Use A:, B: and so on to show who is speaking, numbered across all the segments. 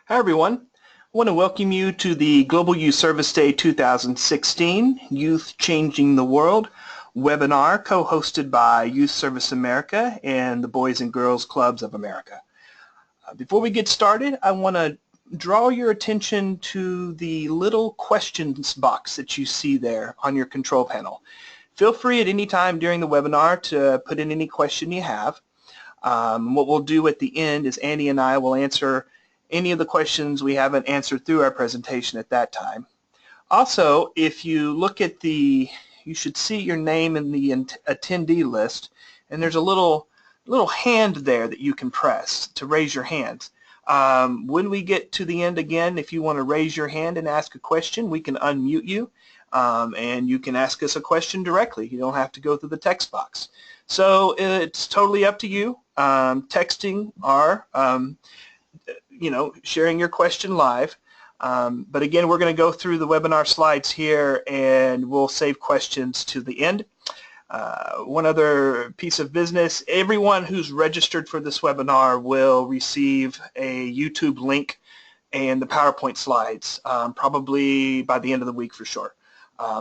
A: Hi everyone. I want to welcome you to the Global Youth Service Day 2016 Youth Changing the World webinar co-hosted by Youth Service America and the Boys and Girls Clubs of America. Before we get started, I want to draw your attention to the little questions box that you see there on your control panel. Feel free at any time during the webinar to put in any question you have. What we'll do at the end is Annie and I will answer any of the questions we haven't answered through our presentation at that time. Also, if you look at you should see your name in the attendee list, and there's a little hand there that you can press to raise your hand. When we get to the end again, if you want to raise your hand and ask a question, we can unmute you, and you can ask us a question directly. You don't have to go through the text box. So it's totally up to you. Texting or sharing your question live. But again, we're going to go through the webinar slides here and we'll save questions to the end. One other piece of business, everyone who's registered for this webinar will receive a YouTube link and the PowerPoint slides probably by the end of the week for sure.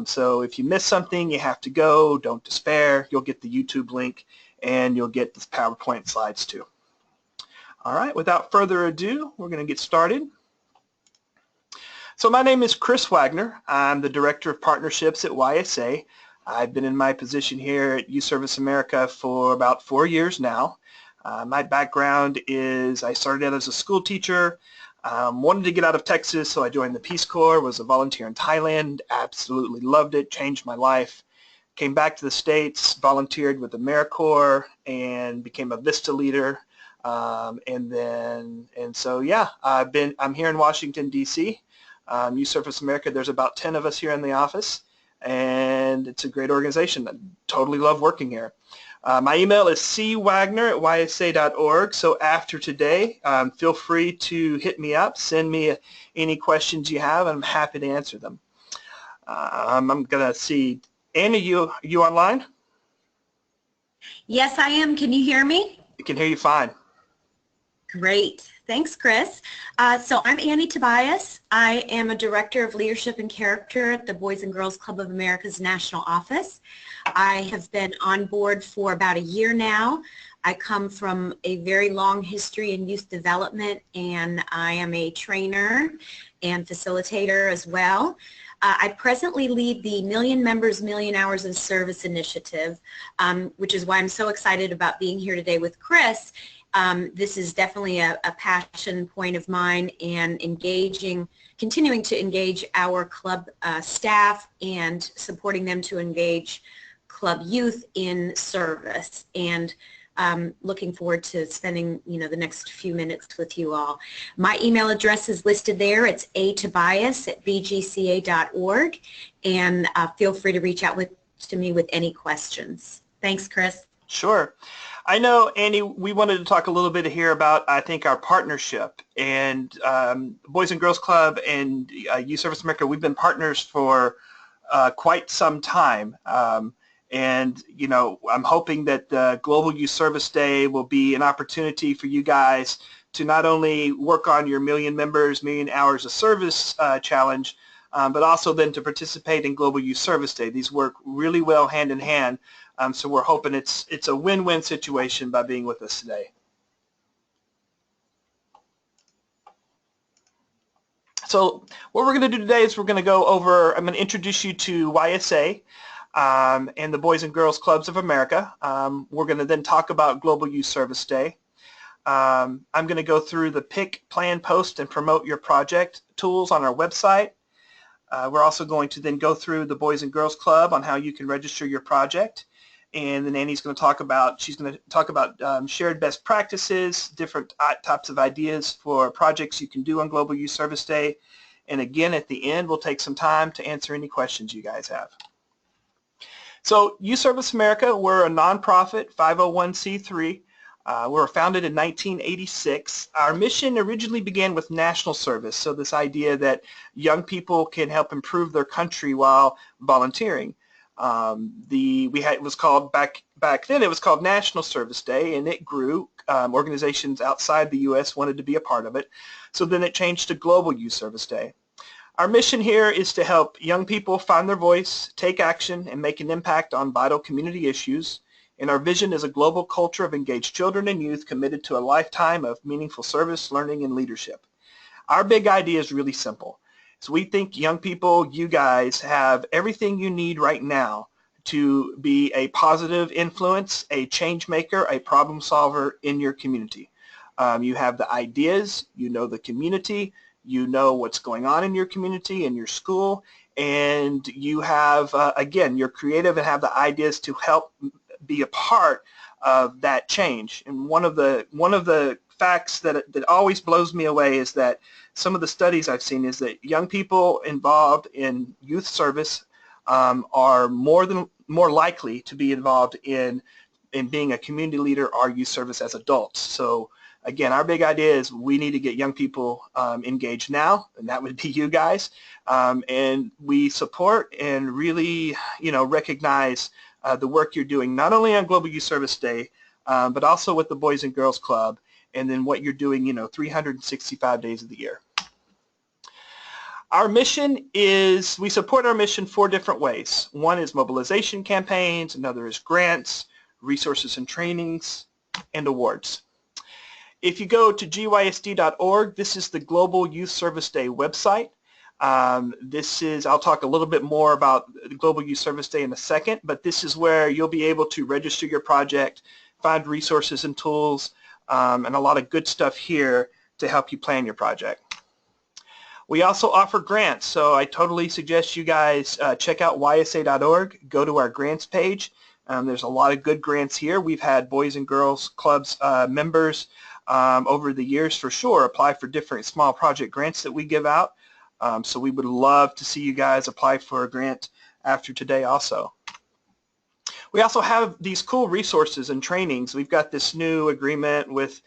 A: So if you miss something, you have to go, don't despair. You'll get the YouTube link and you'll get the PowerPoint slides too. All right, without further ado, we're going to get started. So my name is Chris Wagner. I'm the Director of Partnerships at YSA. I've been in my position here at Youth Service America for about 4 years now. My background is I started out as a school teacher, wanted to get out of Texas, so I joined the Peace Corps, was a volunteer in Thailand, absolutely loved it, changed my life. Came back to the States, volunteered with the AmeriCorps, and became a Vista leader. I'm here in Washington, D.C. Youth Service America, there's about 10 of us here in the office, and it's a great organization. I totally love working here. My email is cwagner@ysa.org, so after today, feel free to hit me up, send me any questions you have, and I'm happy to answer them. I'm going to see, Annie, you online?
B: Yes, I am. Can you hear me?
A: I can hear you fine.
B: Great. Thanks, Chris. So I'm Annie Tobias. I am a Director of Leadership and Character at the Boys and Girls Club of America's National Office. I have been on board for about a year now. I come from a very long history in youth development, and I am a trainer and facilitator as well. I presently lead the Million Members, Million Hours of Service initiative, which is why I'm so excited about being here today with Chris. This is definitely a passion point of mine, and continuing to engage our club staff and supporting them to engage club youth in service, and looking forward to spending the next few minutes with you all. My email address is listed there. It's atobias@bgca.org, and feel free to reach out to me with any questions. Thanks, Chris.
A: Sure. I know, Annie, we wanted to talk a little bit here about, I think, our partnership. And Boys and Girls Club and Youth Service America, we've been partners for quite some time. I'm hoping that the Global Youth Service Day will be an opportunity for you guys to not only work on your Million Members, Million Hours of Service challenge, but also then to participate in Global Youth Service Day. These work really well hand in hand. So we're hoping it's a win-win situation by being with us today. So what we're going to do today is we're going to go over, I'm going to introduce you to YSA and the Boys and Girls Clubs of America. We're going to then talk about Global Youth Service Day. I'm going to go through the pick, plan, post, and promote your project tools on our website. We're also going to then go through the Boys and Girls Club on how you can register your project. And then Annie's going to talk about, shared best practices, different types of ideas for projects you can do on Global Youth Service Day. And again, at the end, we'll take some time to answer any questions you guys have. So Youth Service America, we're a nonprofit 501c3. We were founded in 1986. Our mission originally began with national service, so this idea that young people can help improve their country while volunteering. It was called back then. It was called National Service Day, and it grew. Organizations outside the U.S. wanted to be a part of it, so then it changed to Global Youth Service Day. Our mission here is to help young people find their voice, take action, and make an impact on vital community issues. And our vision is a global culture of engaged children and youth committed to a lifetime of meaningful service, learning, and leadership. Our big idea is really simple. So we think young people, you guys, have everything you need right now to be a positive influence, a change maker, a problem solver in your community. You have the ideas, you know the community, you know what's going on in your community, in your school, and you have, again, you're creative and have the ideas to help be a part of that change. And one of the facts that always blows me away is that some of the studies I've seen is that young people involved in youth service are more likely to be involved in being a community leader or youth service as adults. So again, our big idea is we need to get young people engaged now, and that would be you guys. And we support and really, recognize the work you're doing, not only on Global Youth Service Day, but also with the Boys and Girls Club, and then what you're doing, 365 days of the year. Our mission is, we support our mission 4 different ways. One is mobilization campaigns, another is grants, resources and trainings, and awards. If you go to GYSD.org, this is the Global Youth Service Day website. I'll talk a little bit more about the Global Youth Service Day in a second, but this is where you'll be able to register your project, find resources and tools, and a lot of good stuff here to help you plan your project. We also offer grants, so I totally suggest you guys check out ysa.org, go to our grants page. There's a lot of good grants here. We've had Boys and Girls Clubs members over the years for sure apply for different small project grants that we give out. So we would love to see you guys apply for a grant after today also. We also have these cool resources and trainings. We've got this new agreement with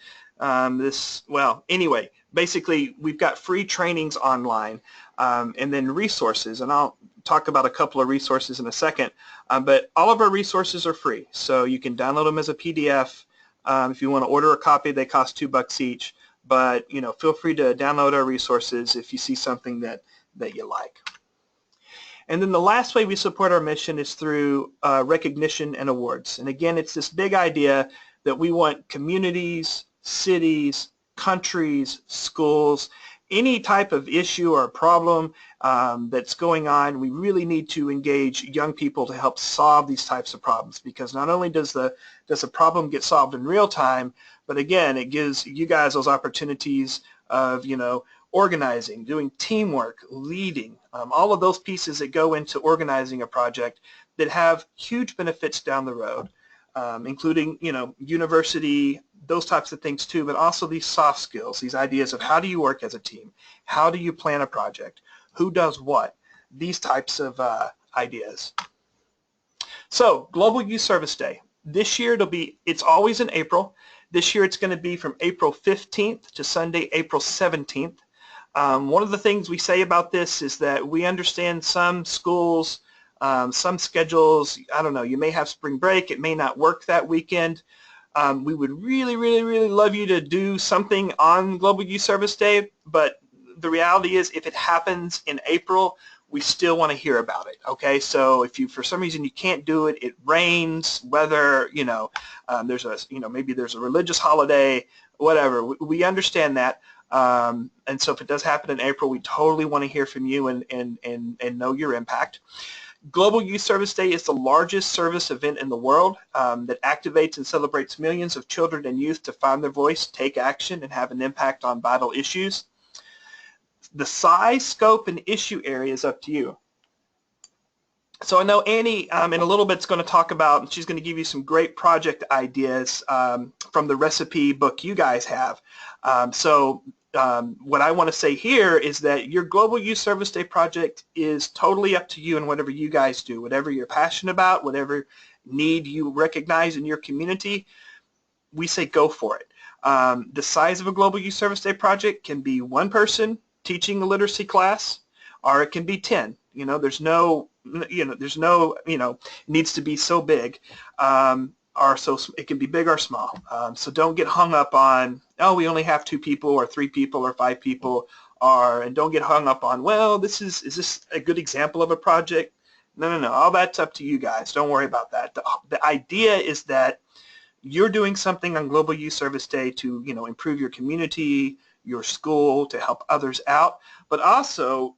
A: basically we've got free trainings online and then resources, and I'll talk about a couple of resources in a second, but all of our resources are free, so you can download them as a PDF. If you want to order a copy, they cost $2 each, but feel free to download our resources if you see something that you like. And then the last way we support our mission is through recognition and awards. And again, it's this big idea that we want communities, cities, countries, schools, any type of issue or problem that's going on, we really need to engage young people to help solve these types of problems, because not only does the problem get solved in real time, but again, it gives you guys those opportunities of, organizing, doing teamwork, leading, all of those pieces that go into organizing a project that have huge benefits down the road, including, university, those types of things too, but also these soft skills, these ideas of how do you work as a team, how do you plan a project, who does what, these types of ideas. So, Global Youth Service Day. This year it's always in April. This year it's going to be from April 15th to Sunday, April 17th. One of the things we say about this is that we understand some schools, some schedules, I don't know, you may have spring break, it may not work that weekend. We would really, really, really love you to do something on Global Youth Service Day, but the reality is if it happens in April, we still want to hear about it, okay? So if for some reason you can't do it, it rains, weather, maybe there's a religious holiday, whatever, we understand that. And so if it does happen in April, we totally want to hear from you and know your impact. Global Youth Service Day is the largest service event in the world that activates and celebrates millions of children and youth to find their voice, take action, and have an impact on vital issues. The size, scope, and issue area is up to you. So I know Annie in a little bit is going to talk about, she's going to give you some great project ideas from the recipe book you guys have. What I want to say here is that your Global Youth Service Day project is totally up to you and whatever you guys do, whatever you're passionate about, whatever need you recognize in your community, we say go for it. The size of a Global Youth Service Day project can be one person teaching a literacy class, or it can be 10. There's no there's no, it needs to be so big, or so it can be big or small. So don't get hung up on, oh, we only have 2 people or 3 people or 5 people, and don't get hung up on, well, is this a good example of a project? No. All that's up to you guys. Don't worry about that. The idea is that you're doing something on Global Youth Service Day to, improve your community, your school, to help others out. But also,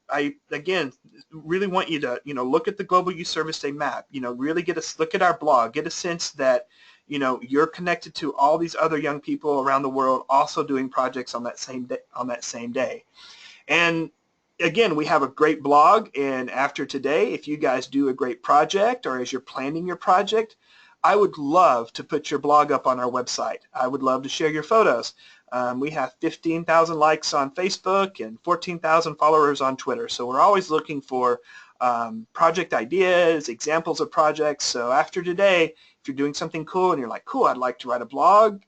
A: I, again, really want you to, look at the Global Youth Service Day map, really look at our blog, get a sense that, you're connected to all these other young people around the world also doing projects on that same day. And again, we have a great blog, and after today, if you guys do a great project or as you're planning your project, I would love to put your blog up on our website. I would love to share your photos. We have 15,000 likes on Facebook and 14,000 followers on Twitter. So we're always looking for project ideas, examples of projects. So after today, if you're doing something cool and you're like, cool, I'd like to write a blog,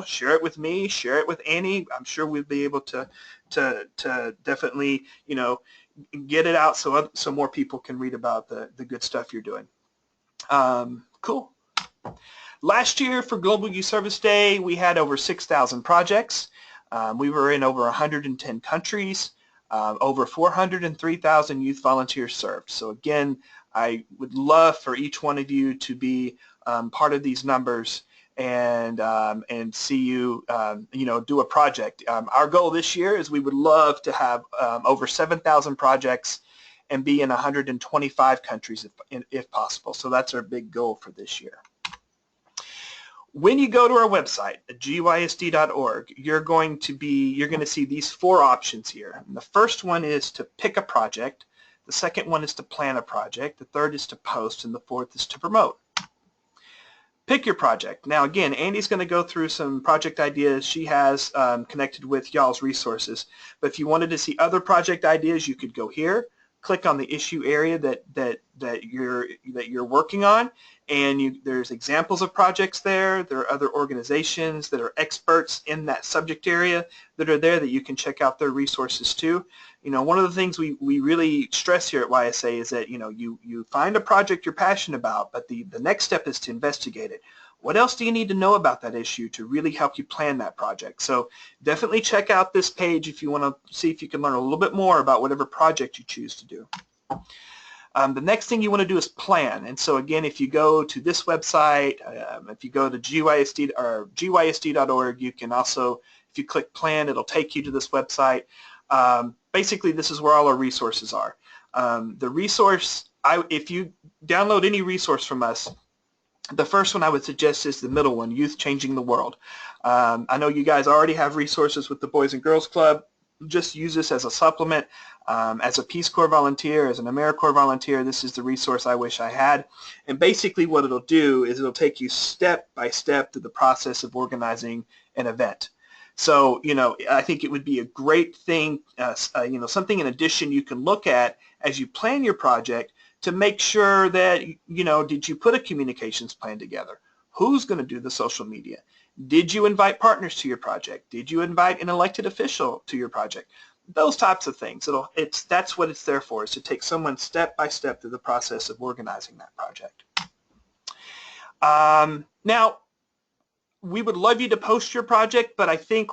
A: share it with me, share it with Annie. I'm sure we'll be able to definitely, get it out so more people can read about the good stuff you're doing. Cool. Last year for Global Youth Service Day, we had over 6,000 projects. We were in over 110 countries, over 403,000 youth volunteers served. So again, I would love for each one of you to be part of these numbers and see you, do a project. Our goal this year is we would love to have over 7,000 projects and be in 125 countries if possible. So that's our big goal for this year. When you go to our website at gysd.org, you're going to see these 4 options here. And the first one is to pick a project. The second one is to plan a project. The third is to post, and the fourth is to promote. Pick your project. Now again, Andy's going to go through some project ideas she has connected with y'all's resources. But if you wanted to see other project ideas, you could go here, click on the issue area that you're working on, and there's examples of projects there. There are other organizations that are experts in that subject area that are there that you can check out their resources too. One of the things we really stress here at YSA is that you find a project you're passionate about, but the next step is to investigate it. What else do you need to know about that issue to really help you plan that project? So definitely check out this page if you want to see if you can learn a little bit more about whatever project you choose to do. The next thing you want to do is plan. And so again, if you go to this website, if you go to GYSD or gysd.org, you can also, if you click plan, it'll take you to this website. Basically, this is where all our resources are. The resource, if you download any resource from us, the first one I would suggest is the middle one, Youth Changing the World. I know you guys already have resources with the Boys and Girls Club. Just use this as a supplement. As a Peace Corps volunteer, as an AmeriCorps volunteer, this is the resource I wish I had. And basically what it'll do is it'll take you step by step through the process of organizing an event. So, I think it would be a great thing, something in addition you can look at as you plan your project to make sure that, did you put a communications plan together? Who's going to do the social media? Did you invite partners to your project? Did you invite an elected official to your project? Those types of things. That's what it's there for, is to take someone step by step through the process of organizing that project. Now, we would love you to post your project, but I think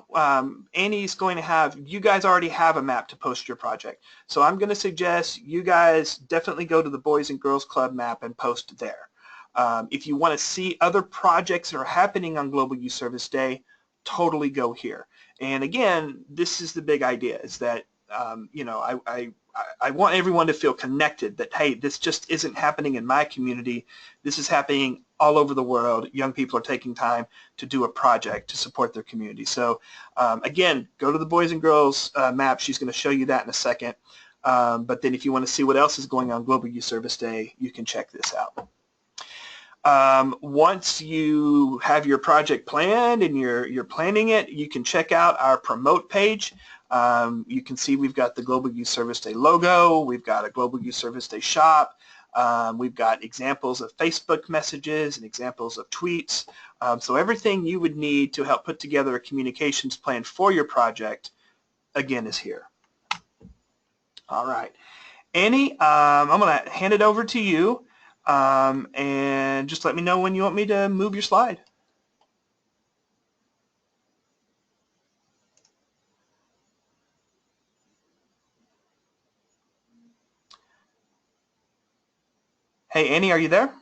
A: Annie's going to have, you guys already have a map to post your project. So I'm going to suggest you guys definitely go to the Boys and Girls Club map and post there. If you want to see other projects that are happening on Global Youth Service Day, totally go here. And again, this is the big idea, is that, I want everyone to feel connected, that, hey, this just isn't happening in my community. This is happening all over the world. Young people are taking time to do a project to support their community. So again, go to the Boys and Girls map. She's going to show you that in a second. But then if you want to see what else is going on Global Youth Service Day, you can check this out. Once you have your project planned and you're planning it, you can check out our promote page. You can see we've got the Global Youth Service Day logo. We've got a Global Youth Service Day shop. We've got examples of Facebook messages and examples of tweets. So everything you would need to help put together a communications plan for your project, again, is here. All right. Annie, I'm going to hand it over to you, and just let me know when you want me to move your slide. Hey, Annie, are you there?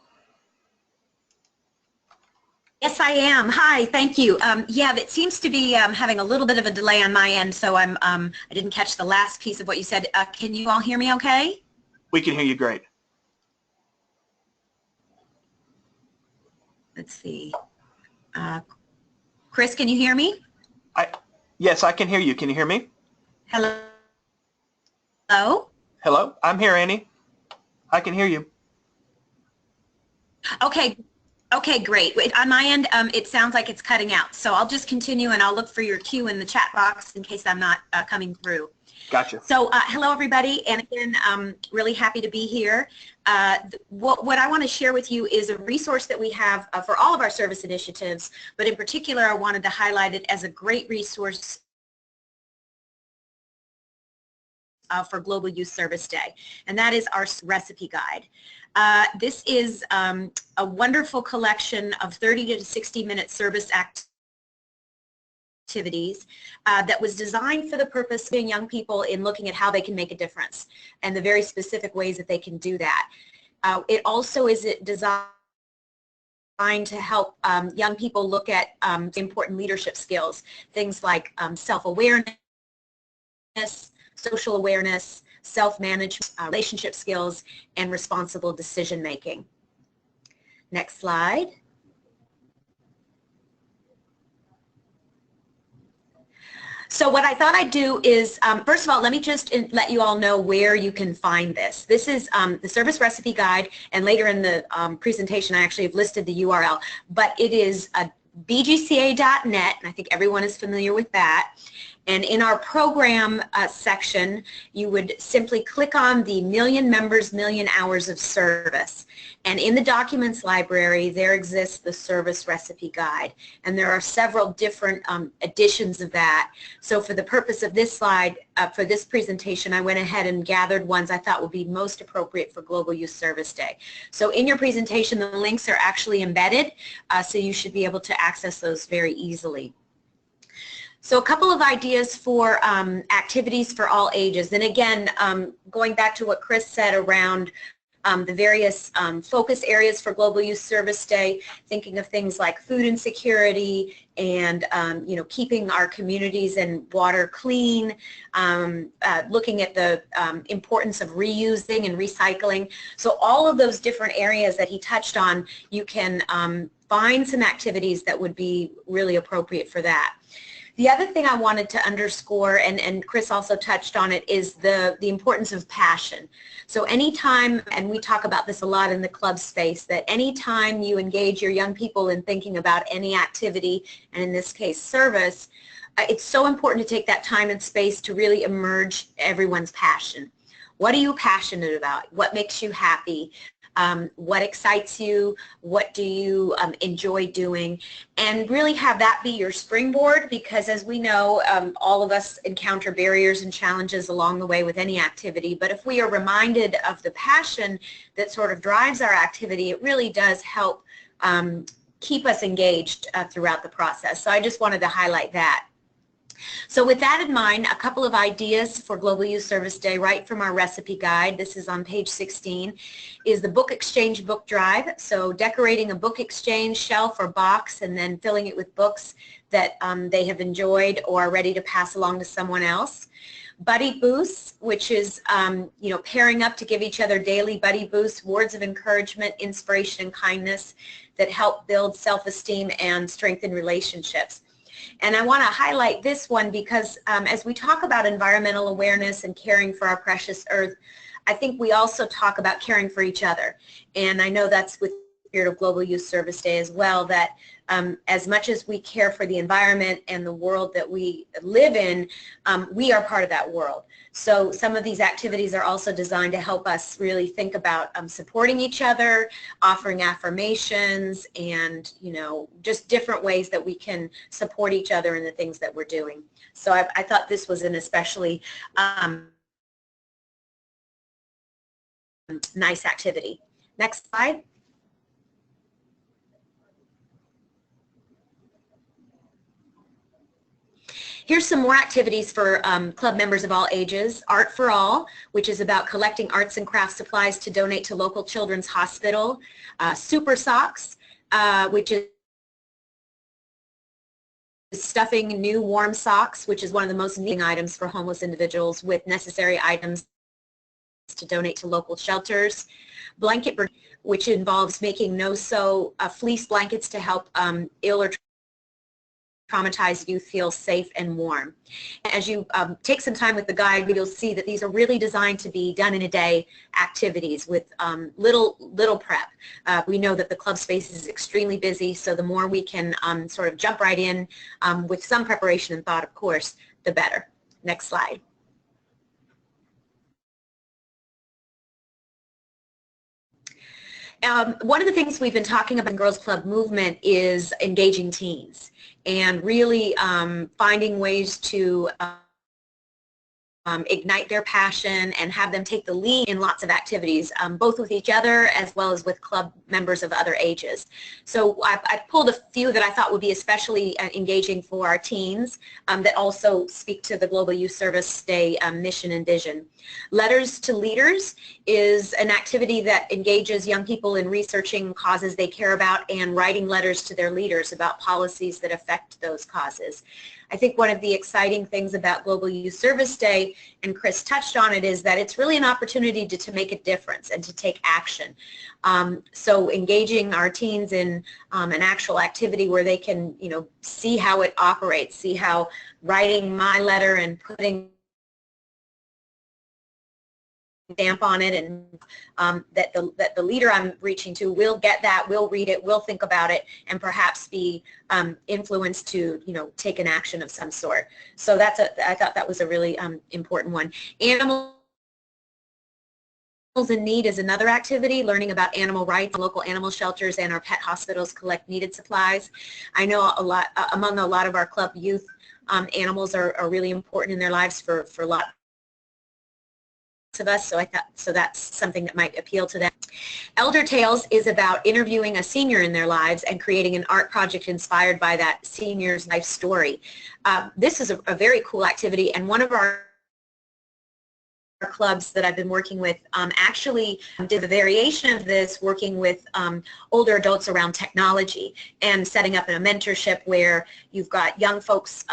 B: Yes, I am. Hi, thank you. Yeah, it seems to be having a little bit of a delay on my end, so I didn't catch the last piece of what you said. Can you all hear me okay?
A: We can hear you great.
B: Let's see. Chris, can you hear me?
A: Yes, I can hear you. Can you hear me?
B: Hello? Hello?
A: Hello? I'm here, Annie. I can hear you.
B: Okay. Okay, great. On my end, it sounds like it's cutting out. So I'll just continue and I'll look for your cue in the chat box in case I'm not coming through.
A: Gotcha.
B: So hello, everybody. And again, I'm really happy to be here. What I want to share with you is a resource that we have for all of our service initiatives, but in particular, I wanted to highlight it as a great resource for Global Youth Service Day, and that is our recipe guide. This is a wonderful collection of 30 to 60-minute service activities that was designed for the purpose of young people in looking at how they can make a difference and the very specific ways that they can do that. It also is designed to help young people look at important leadership skills, things like self-awareness, social awareness, self-management, relationship skills, and responsible decision-making. Next slide. So what I thought I'd do is, first of all, let me just let you all know where you can find this. This is the Service Recipe Guide, and later in the presentation I actually have listed the URL, but it is bgca.net, and I think everyone is familiar with that. And in our program section, you would simply click on the Million Members, Million Hours of Service. And in the Documents library, there exists the Service Recipe Guide. And there are several different editions of that. So for the purpose of this slide, for this presentation, I went ahead and gathered ones I thought would be most appropriate for Global Youth Service Day. So in your presentation, the links are actually embedded, so you should be able to access those very easily. So a couple of ideas for activities for all ages. And again, going back to what Chris said around the various focus areas for Global Youth Service Day, thinking of things like food insecurity and keeping our communities and water clean, looking at the importance of reusing and recycling. So all of those different areas that he touched on, you can find some activities that would be really appropriate for that. The other thing I wanted to underscore, and Chris also touched on it, is the importance of passion. So anytime, and we talk about this a lot in the club space, that anytime you engage your young people in thinking about any activity, and in this case service, it's so important to take that time and space to really emerge everyone's passion. What are you passionate about? What makes you happy? What excites you, what do you enjoy doing, and really have that be your springboard, because as we know, all of us encounter barriers and challenges along the way with any activity, but if we are reminded of the passion that sort of drives our activity, it really does help keep us engaged throughout the process. So I just wanted to highlight that. So with that in mind, a couple of ideas for Global Youth Service Day right from our recipe guide. This is on page 16, is the book exchange book drive. So decorating a book exchange shelf or box and then filling it with books that they have enjoyed or are ready to pass along to someone else. Buddy boosts, which is pairing up to give each other daily buddy boosts, words of encouragement, inspiration, and kindness that help build self-esteem and strengthen relationships. And I want to highlight this one because as we talk about environmental awareness and caring for our precious earth, I think we also talk about caring for each other. And I know that's with the spirit of Global Youth Service Day as well, that as much as we care for the environment and the world that we live in, we are part of that world. So some of these activities are also designed to help us really think about supporting each other, offering affirmations, and just different ways that we can support each other in the things that we're doing. So I thought this was an especially nice activity. Next slide. Here's some more activities for club members of all ages. Art for All, which is about collecting arts and craft supplies to donate to local children's hospital. Super Socks, which is stuffing new warm socks, which is one of the most needing items for homeless individuals, with necessary items to donate to local shelters. Blanket, which involves making no-sew fleece blankets to help ill or traumatized youth feel safe and warm. As you take some time with the guide, you'll see that these are really designed to be done in a day activities with little prep. We know that the club space is extremely busy, so the more we can sort of jump right in with some preparation and thought, of course, the better. Next slide. One of the things we've been talking about in Girls Club movement is engaging teens and really finding ways to ignite their passion and have them take the lead in lots of activities, both with each other as well as with club members of other ages. So I've pulled a few that I thought would be especially engaging for our teens that also speak to the Global Youth Service Day mission and vision. Letters to Leaders is an activity that engages young people in researching causes they care about and writing letters to their leaders about policies that affect those causes. I think one of the exciting things about Global Youth Service Day, and Chris touched on it, is that it's really an opportunity to make a difference and to take action. So engaging our teens in an actual activity where they can, see how it operates, see how writing my letter and putting stamp on it, and that the leader I'm reaching to will get that, will read it, will think about it, and perhaps be influenced to take an action of some sort. So I thought that was a really important one. Animals in Need is another activity, learning about animal rights. Local animal shelters and our pet hospitals collect needed supplies. I know among a lot of our club youth, animals are really important in their lives for a lot of us, so that's something that might appeal to them. Elder Tales is about interviewing a senior in their lives and creating an art project inspired by that senior's life story. This is a very cool activity, and one of our clubs that I've been working with actually did a variation of this, working with older adults around technology and setting up a mentorship where you've got young folks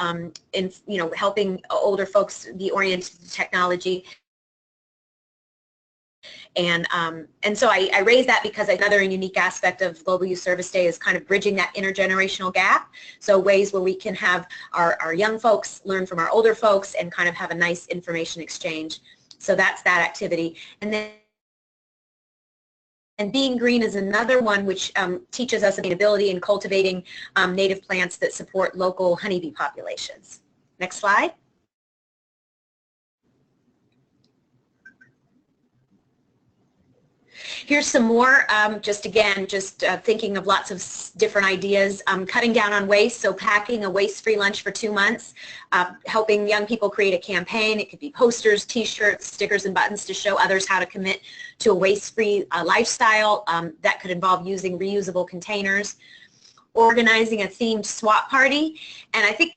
B: helping older folks be oriented to technology. And so I raise that because another unique aspect of Global Youth Service Day is kind of bridging that intergenerational gap. So ways where we can have our young folks learn from our older folks and kind of have a nice information exchange. So that's that activity. And Being Green is another one which teaches us sustainability in cultivating native plants that support local honeybee populations. Next slide. Here's some more, just thinking of lots of different ideas. Cutting down on waste, so packing a waste-free lunch for 2 months, helping young people create a campaign. It could be posters, t-shirts, stickers, and buttons to show others how to commit to a waste-free lifestyle. That could involve using reusable containers. Organizing a themed swap party, and I think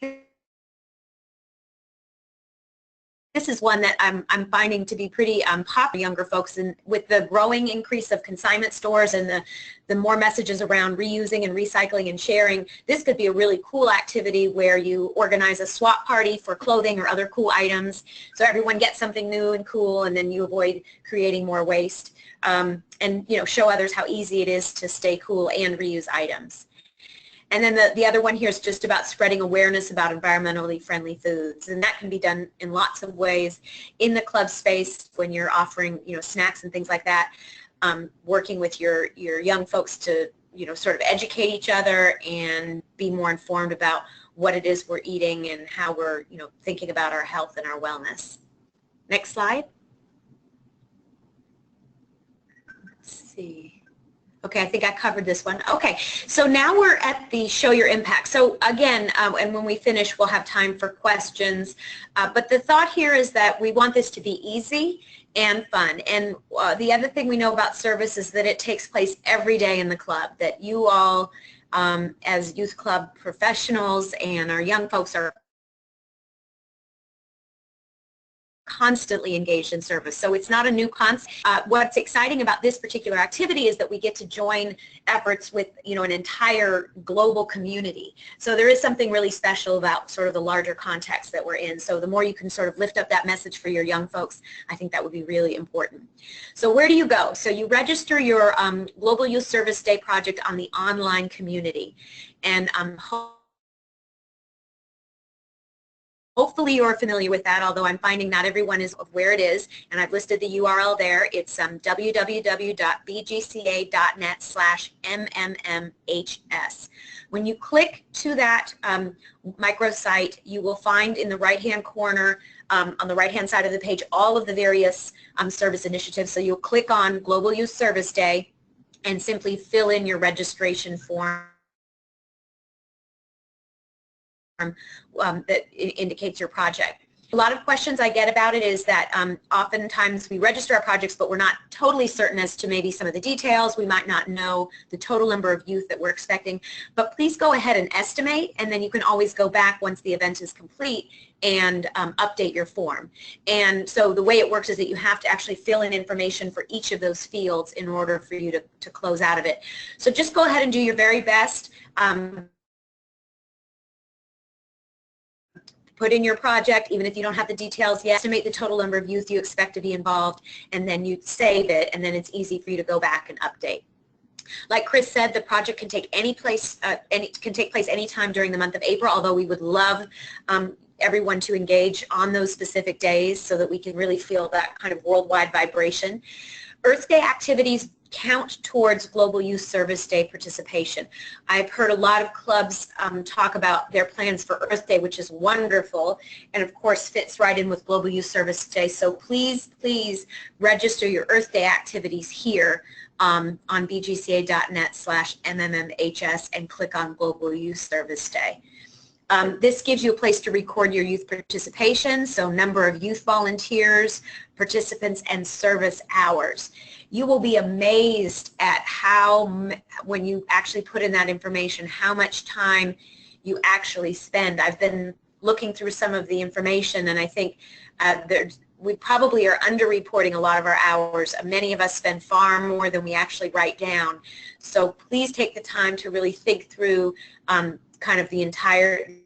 B: this is one that I'm finding to be pretty popular younger folks, and with the growing increase of consignment stores and the more messages around reusing and recycling and sharing, this could be a really cool activity where you organize a swap party for clothing or other cool items, so everyone gets something new and cool, and then you avoid creating more waste, and show others how easy it is to stay cool and reuse items. And then the other one here is just about spreading awareness about environmentally friendly foods, and that can be done in lots of ways in the club space when you're offering snacks and things like that, working with your young folks to sort of educate each other and be more informed about what it is we're eating and how we're thinking about our health and our wellness. Next slide. Let's see. Okay, I think I covered this one. Okay, so now we're at the Show Your Impact. So again, and when we finish, we'll have time for questions. But the thought here is that we want this to be easy and fun. And the other thing we know about service is that it takes place every day in the club, that you all as youth club professionals and our young folks are constantly engaged in service. So it's not a new concept. What's exciting about this particular activity is that we get to join efforts with, you know, an entire global community. So there is something really special about sort of the larger context that we're in. So the more you can sort of lift up that message for your young folks, I think that would be really important. So where do you go? So you register your Global Youth Service Day project on the online community. And hopefully you're familiar with that, although I'm finding not everyone is of where it is, and I've listed the URL there. It's www.bgca.net/MMMHS. When you click to that microsite, you will find in the right-hand corner, on the right-hand side of the page, all of the various service initiatives. So you'll click on Global Youth Service Day and simply fill in your registration form that indicates your project. A lot of questions I get about it is that oftentimes we register our projects, but we're not totally certain as to maybe some of the details. We might not know the total number of youth that we're expecting, but please go ahead and estimate, and then you can always go back once the event is complete and update your form. And so the way it works is that you have to actually fill in information for each of those fields in order for you to close out of it. So just go ahead and do your very best. Put in your project, even if you don't have the details yet, estimate the total number of youth you expect to be involved, and then you save it, and then it's easy for you to go back and update. Like Chris said, the project can take place anytime during the month of April, although we would love everyone to engage on those specific days so that we can really feel that kind of worldwide vibration. Earth Day activities count towards Global Youth Service Day participation. I've heard a lot of clubs talk about their plans for Earth Day, which is wonderful, and of course fits right in with Global Youth Service Day. So please, please register your Earth Day activities here on bgca.net/MMMHS and click on Global Youth Service Day. This gives you a place to record your youth participation, so number of youth volunteers, participants, and service hours. You will be amazed at how, when you actually put in that information, how much time you actually spend. I've been looking through some of the information, and I think we probably are underreporting a lot of our hours. Many of us spend far more than we actually write down. So please take the time to really think through kind of the entirety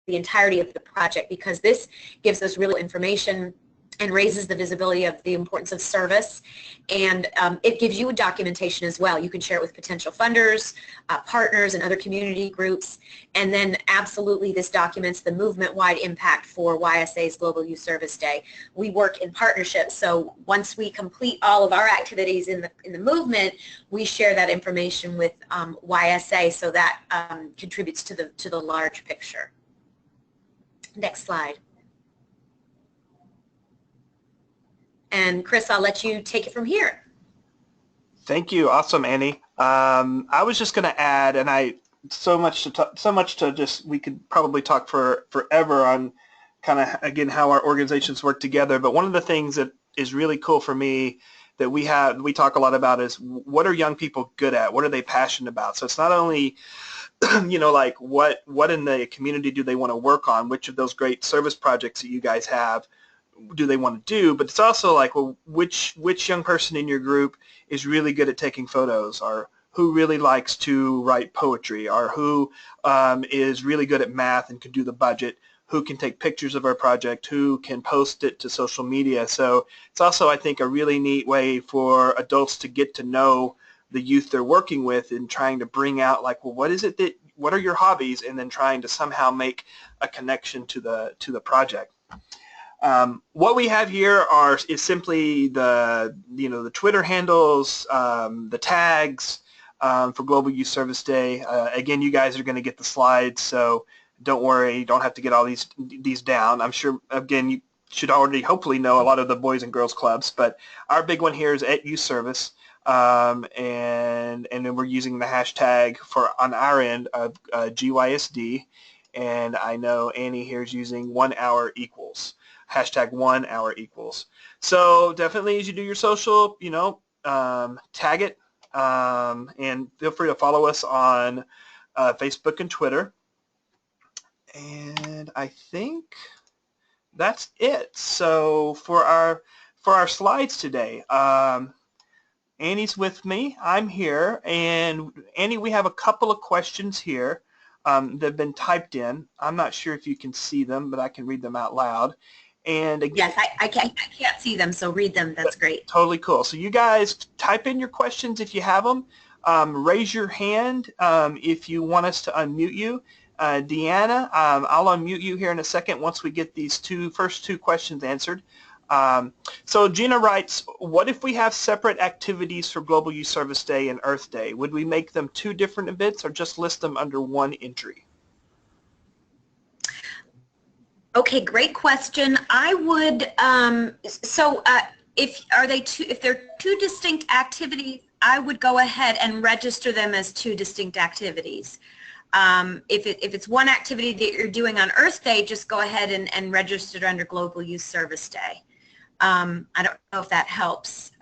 B: of the project, because this gives us real information and raises the visibility of the importance of service, and it gives you documentation as well. You can share it with potential funders, partners, and other community groups, and then absolutely this documents the movement-wide impact for YSA's Global Youth Service Day. We work in partnership, so once we complete all of our activities in the movement, we share that information with YSA, so that contributes to the large picture. Next slide. And Chris, I'll let you take it from here.
A: Thank you. Awesome, Annie. I was just going to add, and we could probably talk forever on kind of, again, how our organizations work together. But one of the things that is really cool for me that we talk a lot about is, what are young people good at? What are they passionate about? So it's not only you know, like what in the community do they want to work on? Which of those great service projects that you guys have do they want to do? But it's also like, well, which young person in your group is really good at taking photos, or who really likes to write poetry, or who is really good at math and can do the budget, who can take pictures of our project, who can post it to social media. So it's also, I think, a really neat way for adults to get to know the youth they're working with, and trying to bring out, like, well, what are your hobbies, and then trying to somehow make a connection to the project. What we have here is simply the Twitter handles, the tags for Global Youth Service Day. Again, you guys are going to get the slides, so don't worry, you don't have to get all these down. I'm sure, again, you should already hopefully know a lot of the Boys and Girls Clubs, but our big one here is at Youth Service. And then we're using the hashtag on our end of GYSD, and I know Annie here is using 1 hour equals. hashtag 1 hour equals. So definitely as you do your social, you know, tag it, and feel free to follow us on Facebook and Twitter. And I think that's it. So for our slides today, Annie's with me. I'm here, and Annie, we have a couple of questions here that have been typed in. I'm not sure if you can see them, but I can read them out loud. And again,
B: yes, I can't see them, so read them. That's great.
A: Totally cool. So you guys type in your questions if you have them. Raise your hand if you want us to unmute you. Deanna, I'll unmute you here in a second once we get these first two questions answered. So Gina writes, what if we have separate activities for Global Youth Service Day and Earth Day? Would we make them 2 different events or just list them under one entry?
B: Okay, great question. I would, if they're 2 distinct activities, I would go ahead and register them as 2 distinct activities. If it's one activity that you're doing on Earth Day, just go ahead and register it under Global Youth Service Day. I don't know if that helps,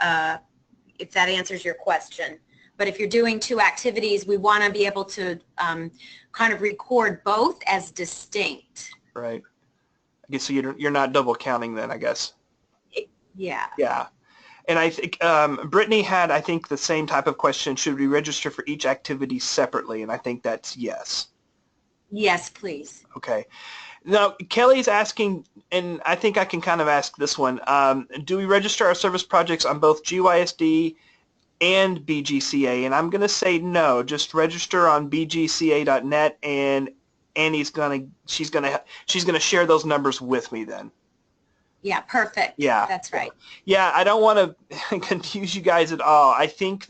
B: if that answers your question. But if you're doing 2 activities, we want to be able to kind of record both as distinct.
A: Right. I guess so you're not double counting then, I guess.
B: Yeah.
A: Yeah. And I think Brittany had, I think, the same type of question. Should we register for each activity separately? And I think that's yes.
B: Yes, please.
A: Okay. Now, Kelly's asking, and I think I can kind of ask this one, do we register our service projects on both GYSD and BGCA? And I'm going to say no. Just register on bgca.net, and Annie's she's gonna share those numbers with me then.
B: Yeah, perfect.
A: Yeah,
B: that's right.
A: Yeah, I don't want to confuse you guys at all. I think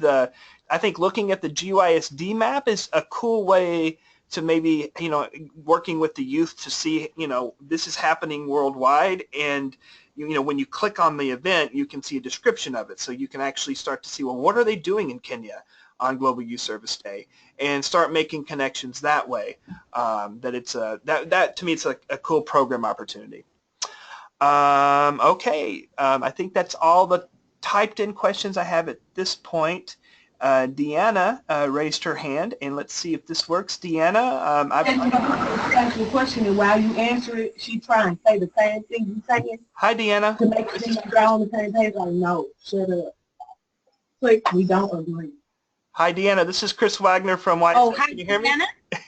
A: looking at the GYSD map is a cool way to maybe, you know, working with the youth to see, you know, this is happening worldwide, and you know, when you click on the event, you can see a description of it, so you can actually start to see, well, what are they doing in Kenya on Global Youth Service Day, and start making connections that way. That to me, it's a cool program opportunity. Okay, I think that's all the typed in questions I have at this point. Deanna raised her hand, and let's see if this works. Deanna,
C: ask you a question, and while you answer it, she try and say the same thing you saying.
A: Hi, Deanna.
C: To make sure you're on the same page, like, no, shut up. Click, we don't agree.
A: Hi, Deanna. This is Chris Wagner from YSL.
B: Oh, hi,
A: Can you hear
B: Deanna?
A: me?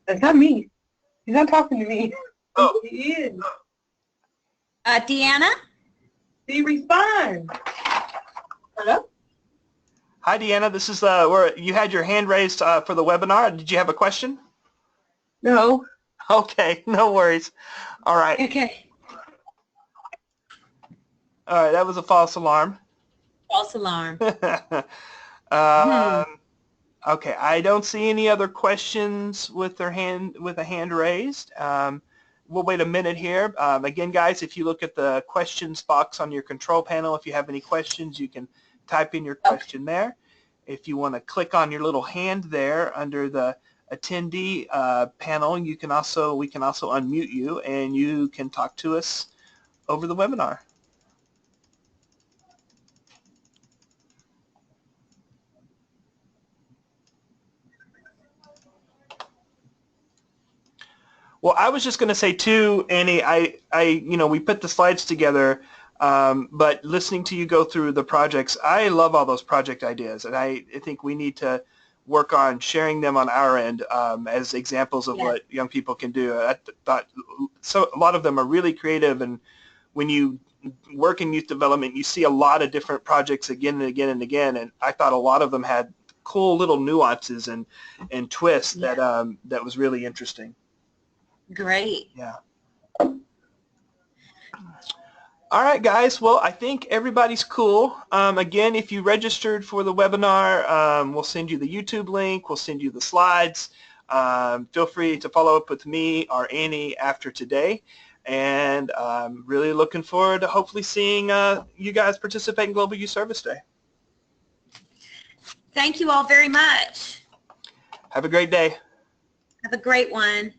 C: That's not me. He's not talking to me.
A: Oh.
C: He is.
B: Deanna?
C: He responds. Hello?
A: Hi, Deanna. This is where you had your hand raised for the webinar. Did you have a question?
C: No.
A: Okay, no worries. All right.
B: Okay.
A: All right, that was a false alarm.
B: False alarm.
A: Okay, I don't see any other questions with a hand raised. We'll wait a minute here. Again, guys, if you look at the questions box on your control panel, if you have any questions, you can type in your question there. If you want to click on your little hand there under the attendee panel, we can also unmute you, and you can talk to us over the webinar. Well, I was just going to say too, Annie, we put the slides together, but listening to you go through the projects, I love all those project ideas, and I think we need to work on sharing them on our end as examples of what young people can do. I thought a lot of them are really creative, and when you work in youth development, you see a lot of different projects again and again and again, and I thought a lot of them had cool little nuances and twists that was really interesting.
B: Great.
A: Yeah. All right, guys. Well, I think everybody's cool. Again, if you registered for the webinar, we'll send you the YouTube link. We'll send you the slides. Feel free to follow up with me or Annie after today. And I'm really looking forward to hopefully seeing you guys participate in Global Youth Service Day.
B: Thank you all very much.
A: Have a great day.
B: Have a great one.